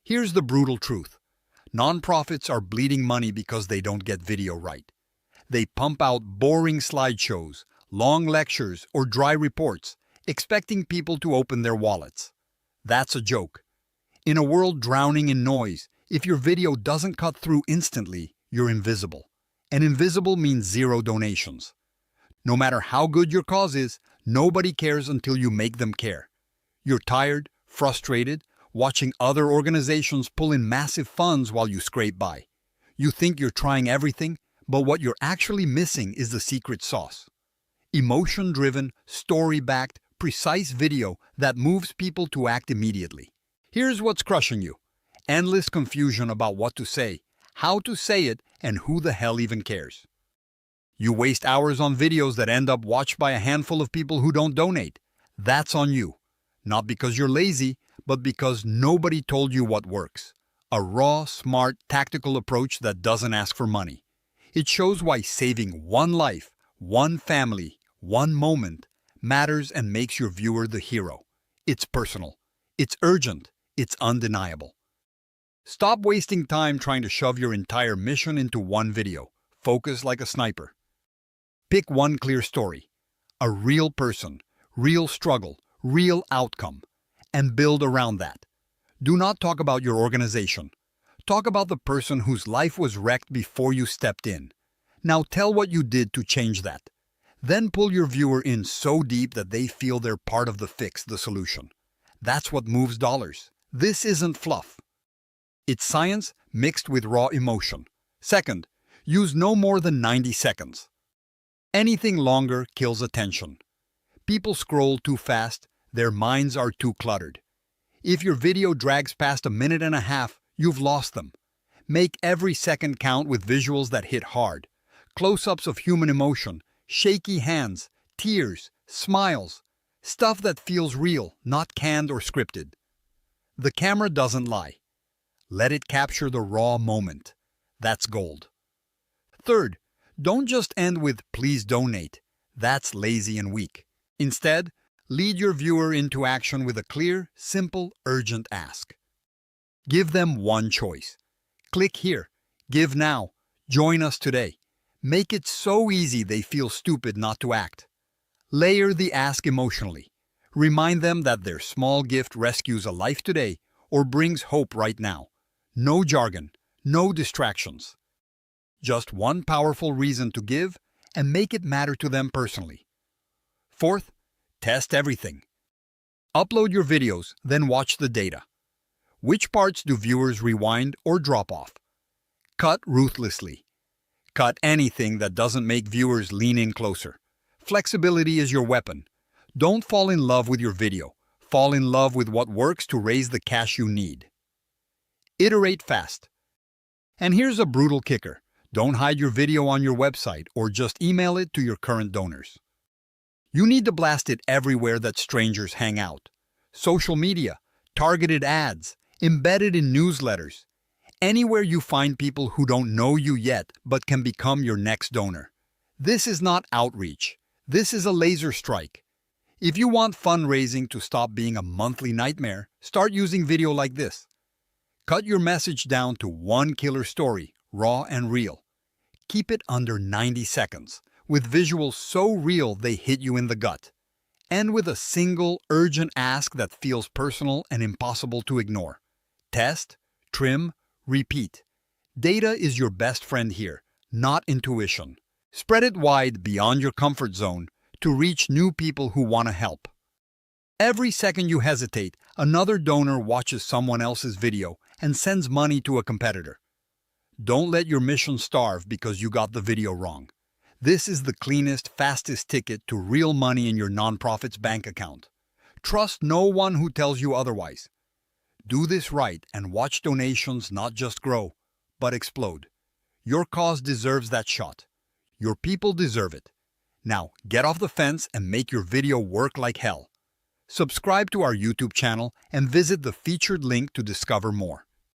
Here's the brutal truth. Nonprofits are bleeding money because they don't get video right. They pump out boring slideshows, long lectures, or dry reports, expecting people to open their wallets. That's a joke. In a world drowning in noise, if your video doesn't cut through instantly, you're invisible. And invisible means zero donations. No matter how good your cause is, nobody cares until you make them care. You're tired, frustrated, watching other organizations pull in massive funds while you scrape by. You think you're trying everything, but what you're actually missing is the secret sauce. Emotion-driven, story-backed, precise video that moves people to act immediately. Here's what's crushing you. Endless confusion about what to say, how to say it, and who the hell even cares. You waste hours on videos that end up watched by a handful of people who don't donate. That's on you. Not because you're lazy, but because nobody told you what works. A raw, smart, tactical approach that doesn't ask for money. It shows why saving one life, one family, one moment matters and makes your viewer the hero. It's personal. It's urgent. It's undeniable. Stop wasting time trying to shove your entire mission into one video. Focus like a sniper. Pick one clear story. A real person, real struggle, real outcome. And build around that. Do not talk about your organization. Talk about the person whose life was wrecked before you stepped in. Now tell what you did to change that. Then pull your viewer in so deep that they feel they're part of the fix, the solution. That's what moves dollars. This isn't fluff. It's science mixed with raw emotion. Second, use no more than 90 seconds. Anything longer kills attention. People scroll too fast, their minds are too cluttered. If your video drags past a minute and a half, you've lost them. Make every second count with visuals that hit hard. Close-ups of human emotion, shaky hands, tears, smiles. Stuff that feels real, not canned or scripted. The camera doesn't lie. Let it capture the raw moment. That's gold. Third, don't just end with "please donate." That's lazy and weak. Instead, lead your viewer into action with a clear, simple, urgent ask. Give them one choice. Click here. Give now. Join us today. Make it so easy they feel stupid not to act. Layer the ask emotionally. Remind them that their small gift rescues a life today or brings hope right now. No jargon, no distractions. Just one powerful reason to give and make it matter to them personally. Fourth, test everything. Upload your videos, then watch the data. Which parts do viewers rewind or drop off? Cut ruthlessly. Cut anything that doesn't make viewers lean in closer. Flexibility is your weapon. Don't fall in love with your video. Fall in love with what works to raise the cash you need. Iterate fast. And here's a brutal kicker. Don't hide your video on your website or just email it to your current donors. You need to blast it everywhere that strangers hang out. Social media, targeted ads, embedded in newsletters. Anywhere you find people who don't know you yet but can become your next donor. This is not outreach. This is a laser strike. If you want fundraising to stop being a monthly nightmare, start using video like this. Cut your message down to one killer story, raw and real. Keep it under 90 seconds, with visuals so real they hit you in the gut. End with a single, urgent ask that feels personal and impossible to ignore. Test, trim, repeat. Data is your best friend here, not intuition. Spread it wide beyond your comfort zone to reach new people who want to help. Every second you hesitate, another donor watches someone else's video and sends money to a competitor. Don't let your mission starve because you got the video wrong. This is the cleanest, fastest ticket to real money in your nonprofit's bank account. Trust no one who tells you otherwise. Do this right and watch donations not just grow, but explode. Your cause deserves that shot. Your people deserve it. Now, get off the fence and make your video work like hell. Subscribe to our YouTube channel and visit the featured link to discover more.